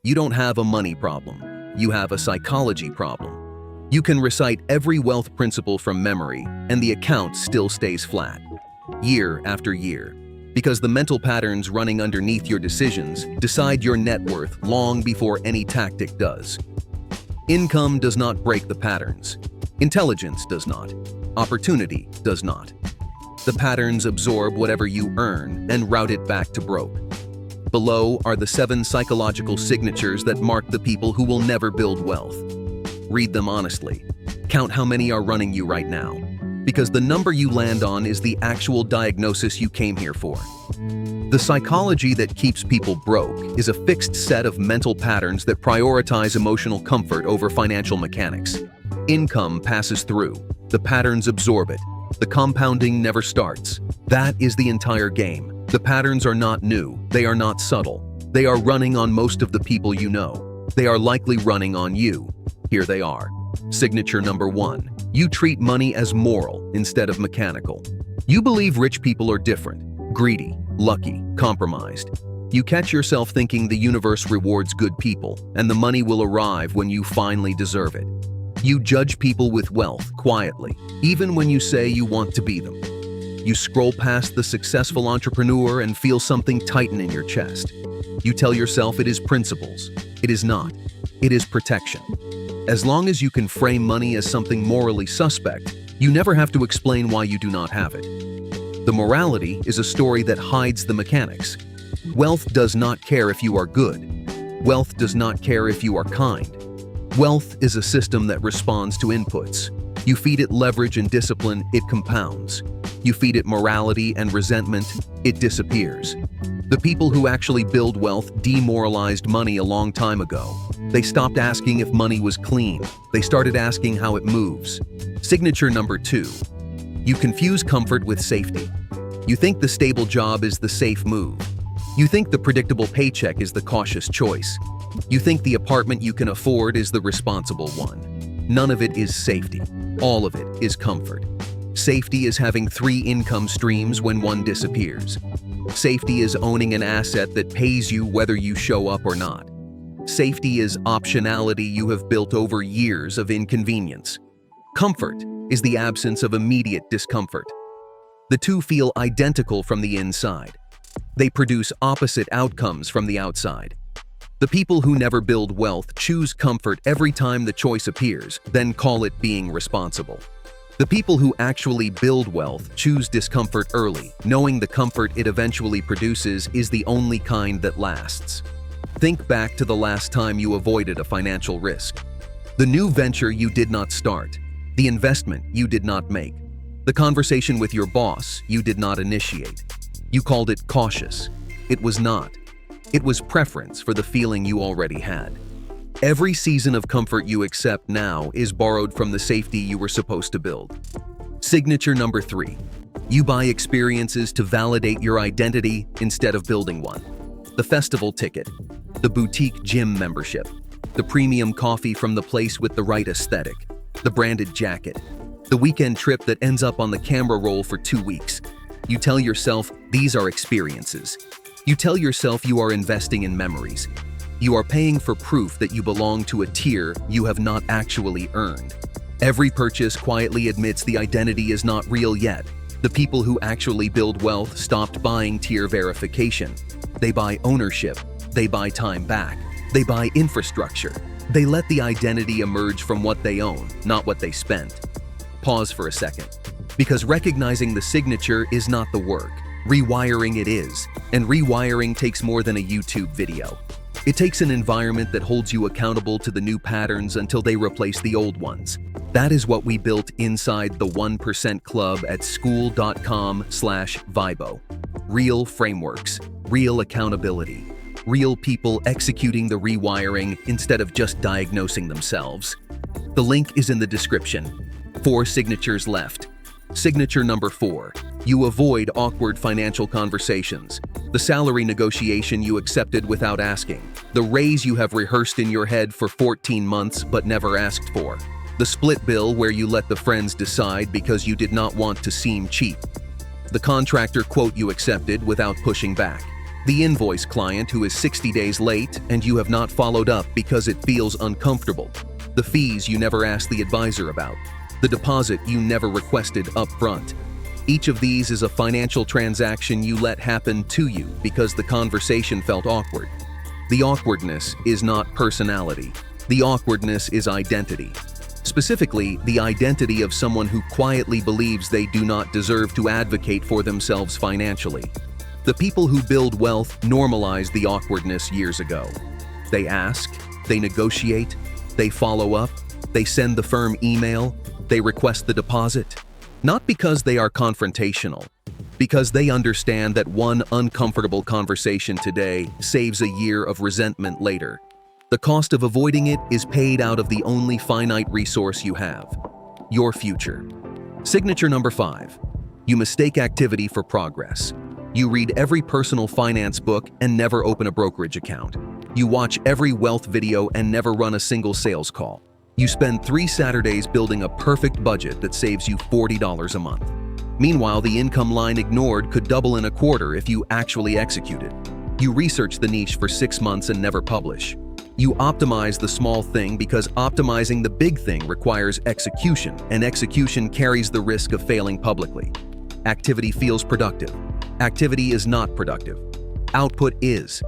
You don't have a money problem. You have a psychology problem. You can recite every wealth principle from memory, and the account still stays flat, year after year, because the mental patterns running underneath your decisions decide your net worth long before any tactic does. Income does not break the patterns. Intelligence does not. Opportunity does not. The patterns absorb whatever you earn and route it back to broke. Below are the 7 psychological signatures that mark the people who will never build wealth. Read them honestly. Count how many are running you right now, because the number you land on is the actual diagnosis you came here for. The psychology that keeps people broke is a fixed set of mental patterns that prioritize emotional comfort over financial mechanics. Income passes through. The patterns absorb it. The compounding never starts. That is the entire game. The patterns are not new. They are not subtle. They are running on most of the people you know. They are likely running on you. Here they are. Signature number 1. You treat money as moral instead of mechanical. You believe rich people are different, greedy, lucky, compromised. You catch yourself thinking the universe rewards good people, and the money will arrive when you finally deserve it. You judge people with wealth quietly, even when you say you want to be them. You scroll past the successful entrepreneur and feel something tighten in your chest. You tell yourself it is principles. It is not. It is protection. As long as you can frame money as something morally suspect, you never have to explain why you do not have it. The morality is a story that hides the mechanics. Wealth does not care if you are good. Wealth does not care if you are kind. Wealth is a system that responds to inputs. You feed it leverage and discipline, it compounds. You feed it morality and resentment, it disappears. The people who actually build wealth demoralized money a long time ago. They stopped asking if money was clean. They started asking how it moves. Signature number 2. You confuse comfort with safety. You think the stable job is the safe move. You think the predictable paycheck is the cautious choice. You think the apartment you can afford is the responsible one. None of it is safety. All of it is comfort. Safety is having 3 income streams when one disappears. Safety is owning an asset that pays you whether you show up or not. Safety is optionality you have built over years of inconvenience. Comfort is the absence of immediate discomfort. The two feel identical from the inside. They produce opposite outcomes from the outside. The people who never build wealth choose comfort every time the choice appears, then call it being responsible. The people who actually build wealth choose discomfort early, knowing the comfort it eventually produces is the only kind that lasts. Think back to the last time you avoided a financial risk. The new venture you did not start. The investment you did not make. The conversation with your boss you did not initiate. You called it cautious. It was not. It was preference for the feeling you already had. Every season of comfort you accept now is borrowed from the safety you were supposed to build. Signature number 3. You buy experiences to validate your identity instead of building one. The festival ticket, the boutique gym membership, the premium coffee from the place with the right aesthetic, the branded jacket, the weekend trip that ends up on the camera roll for 2 weeks. You tell yourself these are experiences. You tell yourself you are investing in memories. You are paying for proof that you belong to a tier you have not actually earned. Every purchase quietly admits the identity is not real yet. The people who actually build wealth stopped buying tier verification. They buy ownership. They buy time back. They buy infrastructure. They let the identity emerge from what they own, not what they spent. Pause for a second. Because recognizing the signature is not the work. Rewiring it is. And rewiring takes more than a YouTube video. It takes an environment that holds you accountable to the new patterns until they replace the old ones. That is what we built inside the 1% Club at school.com/VYBO. Real frameworks, real accountability, real people executing the rewiring instead of just diagnosing themselves. The link is in the description. 4 signatures left. Signature number 4. You avoid awkward financial conversations. The salary negotiation you accepted without asking. The raise you have rehearsed in your head for 14 months but never asked for. The split bill where you let the friends decide because you did not want to seem cheap. The contractor quote you accepted without pushing back. The invoice client who is 60 days late and you have not followed up because it feels uncomfortable. The fees you never asked the advisor about. The deposit you never requested upfront. Each of these is a financial transaction you let happen to you because the conversation felt awkward. The awkwardness is not personality. The awkwardness is identity. Specifically, the identity of someone who quietly believes they do not deserve to advocate for themselves financially. The people who build wealth normalized the awkwardness years ago. They ask, they negotiate, they follow up, they send the firm email, they request the deposit. Not because they are confrontational, because they understand that one uncomfortable conversation today saves a year of resentment later. The cost of avoiding it is paid out of the only finite resource you have, your future. Signature number 5. You mistake activity for progress. You read every personal finance book and never open a brokerage account. You watch every wealth video and never run a single sales call. You spend 3 Saturdays building a perfect budget that saves you $40 a month. Meanwhile, the income line ignored could double in a quarter if you actually executed. You research the niche for 6 months and never publish. You optimize the small thing because optimizing the big thing requires execution, and execution carries the risk of failing publicly. Activity feels productive. Activity is not productive. Output is.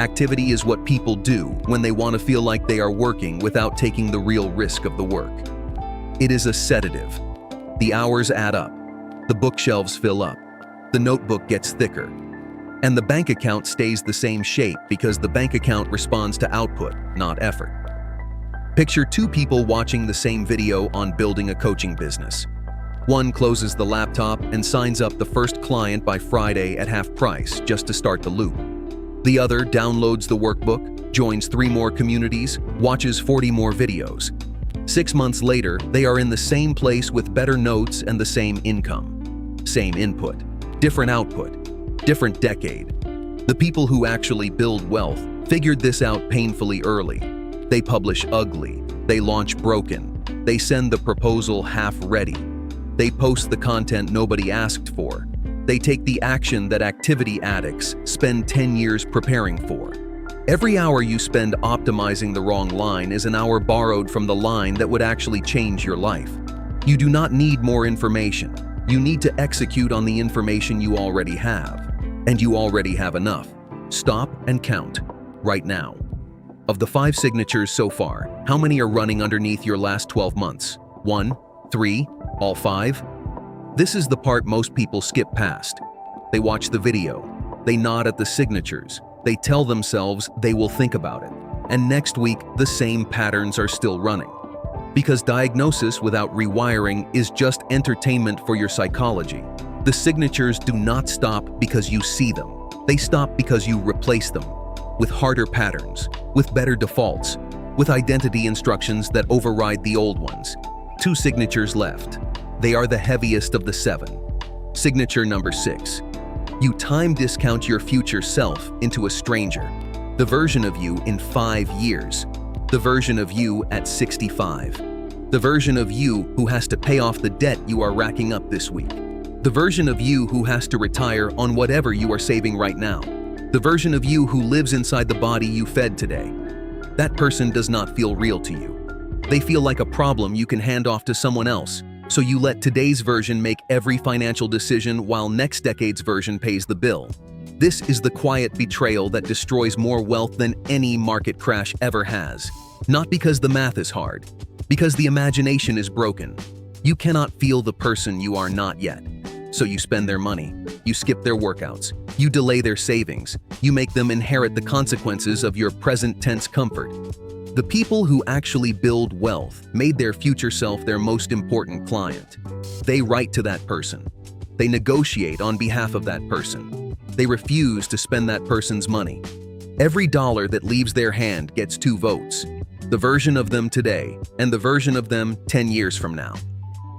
Activity is what people do when they want to feel like they are working without taking the real risk of the work. It is a sedative. The hours add up. The bookshelves fill up. The notebook gets thicker. And the bank account stays the same shape because the bank account responds to output, not effort. Picture 2 people watching the same video on building a coaching business. One closes the laptop and signs up the first client by Friday at half price just to start the loop. The other downloads the workbook, joins 3 more communities, watches 40 more videos. 6 months later, they are in the same place with better notes and the same income. Same input, different output. Different decade. The people who actually build wealth figured this out painfully early. They publish ugly. They launch broken. They send the proposal half ready. They post the content nobody asked for. They take the action that activity addicts spend 10 years preparing for. Every hour you spend optimizing the wrong line is an hour borrowed from the line that would actually change your life. You do not need more information. You need to execute on the information you already have. And you already have enough. Stop and count, right now. Of the 5 signatures so far, how many are running underneath your last 12 months? 1, 3, all 5? This is the part most people skip past. They watch the video. They nod at the signatures. They tell themselves they will think about it. And next week, the same patterns are still running. Because diagnosis without rewiring is just entertainment for your psychology. The signatures do not stop because you see them. They stop because you replace them with harder patterns, with better defaults, with identity instructions that override the old ones. 2 signatures left. They are the heaviest of the 7. Signature number 6. You time discount your future self into a stranger. The version of you in 5 years. The version of you at 65. The version of you who has to pay off the debt you are racking up this week. The version of you who has to retire on whatever you are saving right now. The version of you who lives inside the body you fed today. That person does not feel real to you. They feel like a problem you can hand off to someone else, so you let today's version make every financial decision while next decade's version pays the bill. This is the quiet betrayal that destroys more wealth than any market crash ever has. Not because the math is hard, because the imagination is broken. You cannot feel the person you are not yet. So you spend their money, you skip their workouts, you delay their savings, you make them inherit the consequences of your present tense comfort. The people who actually build wealth made their future self their most important client. They write to that person. They negotiate on behalf of that person. They refuse to spend that person's money. Every dollar that leaves their hand gets 2 votes. The version of them today and the version of them 10 years from now.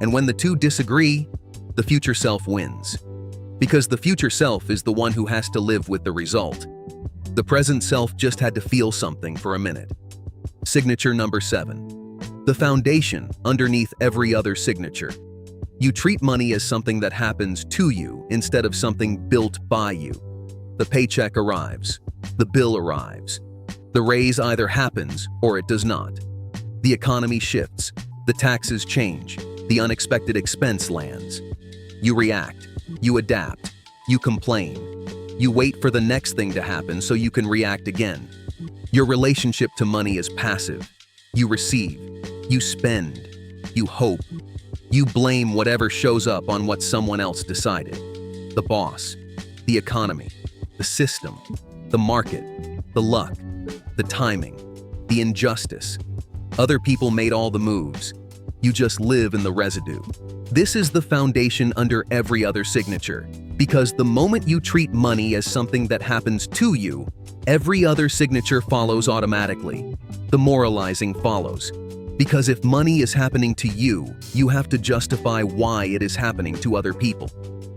And when the 2 disagree, the future self wins. Because the future self is the one who has to live with the result. The present self just had to feel something for a minute. Signature number 7. The foundation underneath every other signature. You treat money as something that happens to you instead of something built by you. The paycheck arrives. The bill arrives. The raise either happens or it does not. The economy shifts. The taxes change. The unexpected expense lands. You react. You adapt. You complain. You wait for the next thing to happen so you can react again. Your relationship to money is passive. You receive. You spend. You hope. You blame whatever shows up on what someone else decided. The boss, the economy, the system, the market, the luck, the timing, the injustice. Other people made all the moves. You just live in the residue. This is the foundation under every other signature, because the moment you treat money as something that happens to you, every other signature follows automatically. The moralizing follows. Because if money is happening to you, you have to justify why it is happening to other people.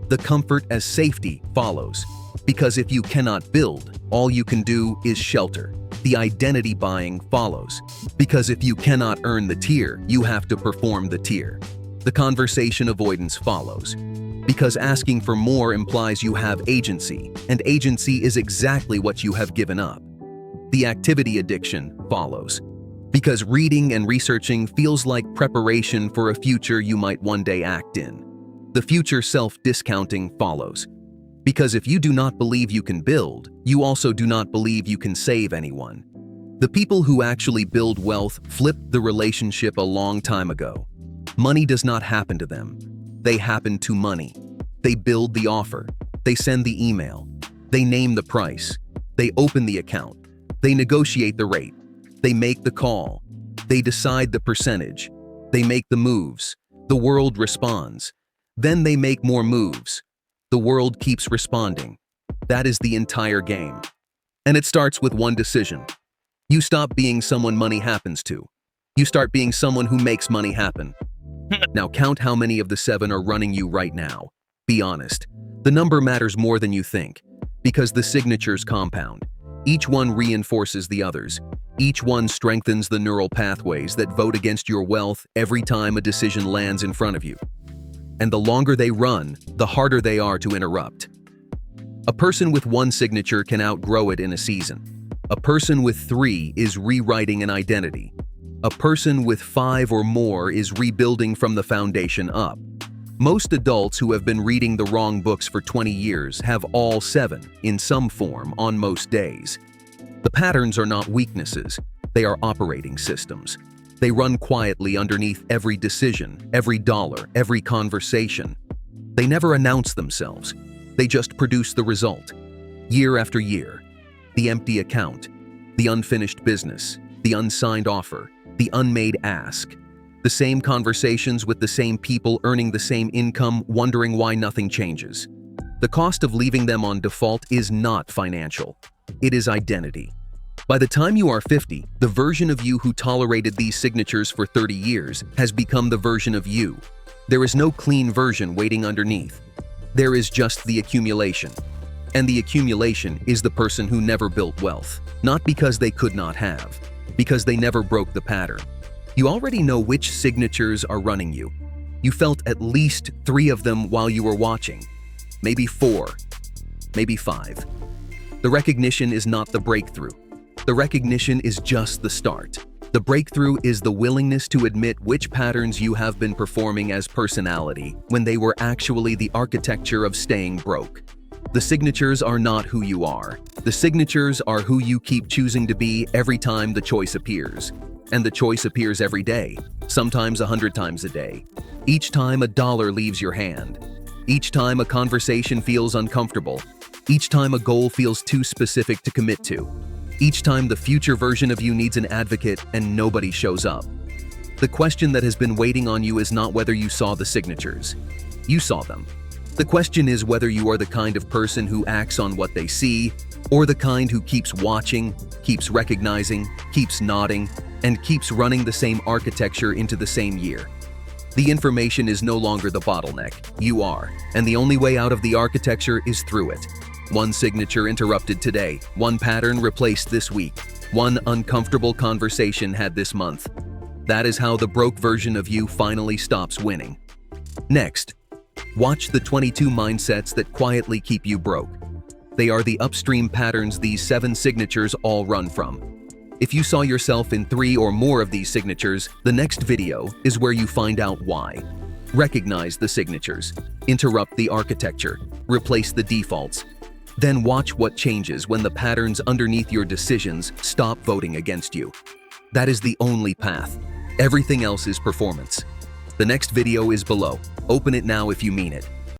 The comfort as safety follows. Because if you cannot build, all you can do is shelter. The identity buying follows. Because if you cannot earn the tier, you have to perform the tier. The conversation avoidance follows. Because asking for more implies you have agency, and agency is exactly what you have given up. The activity addiction follows. Because reading and researching feels like preparation for a future you might one day act in. The future self-discounting follows. Because if you do not believe you can build, you also do not believe you can save anyone. The people who actually build wealth flipped the relationship a long time ago. Money does not happen to them. They happen to money. They build the offer. They send the email. They name the price. They open the account. They negotiate the rate. They make the call. They decide the percentage. They make the moves. The world responds. Then they make more moves. The world keeps responding. That is the entire game. And it starts with one decision. You stop being someone money happens to. You start being someone who makes money happen. Now count how many of the 7 are running you right now. Be honest. The number matters more than you think, because the signatures compound. Each one reinforces the others. Each one strengthens the neural pathways that vote against your wealth every time a decision lands in front of you. And the longer they run, the harder they are to interrupt. A person with 1 signature can outgrow it in a season. A person with 3 is rewriting an identity. A person with 5 or more is rebuilding from the foundation up. Most adults who have been reading the wrong books for 20 years have all 7, in some form, on most days. The patterns are not weaknesses, they are operating systems. They run quietly underneath every decision, every dollar, every conversation. They never announce themselves, they just produce the result. Year after year, the empty account, the unfinished business, the unsigned offer, the unmade ask. The same conversations with the same people earning the same income, wondering why nothing changes. The cost of leaving them on default is not financial. It is identity. By the time you are 50, the version of you who tolerated these signatures for 30 years has become the version of you. There is no clean version waiting underneath. There is just the accumulation. And the accumulation is the person who never built wealth, not because they could not have, because they never broke the pattern. You already know which signatures are running you. You felt at least 3 of them while you were watching. Maybe 4, maybe 5. The recognition is not the breakthrough. The recognition is just the start. The breakthrough is the willingness to admit which patterns you have been performing as personality when they were actually the architecture of staying broke. The signatures are not who you are. The signatures are who you keep choosing to be every time the choice appears. And the choice appears every day, sometimes 100 times a day. Each time a dollar leaves your hand. Each time a conversation feels uncomfortable. Each time a goal feels too specific to commit to. Each time the future version of you needs an advocate and nobody shows up. The question that has been waiting on you is not whether you saw the signatures. You saw them. The question is whether you are the kind of person who acts on what they see, or the kind who keeps watching, keeps recognizing, keeps nodding, and keeps running the same architecture into the same year. The information is no longer the bottleneck, you are, and the only way out of the architecture is through it. 1 signature interrupted today, 1 pattern replaced this week, 1 uncomfortable conversation had this month. That is how the broke version of you finally stops winning. Next, watch the 22 mindsets that quietly keep you broke. They are the upstream patterns these 7 signatures all run from. If you saw yourself in 3 or more of these signatures, the next video is where you find out why. Recognize the signatures, interrupt the architecture, replace the defaults. Then watch what changes when the patterns underneath your decisions stop voting against you. That is the only path. Everything else is performance. The next video is below. Open it now if you mean it.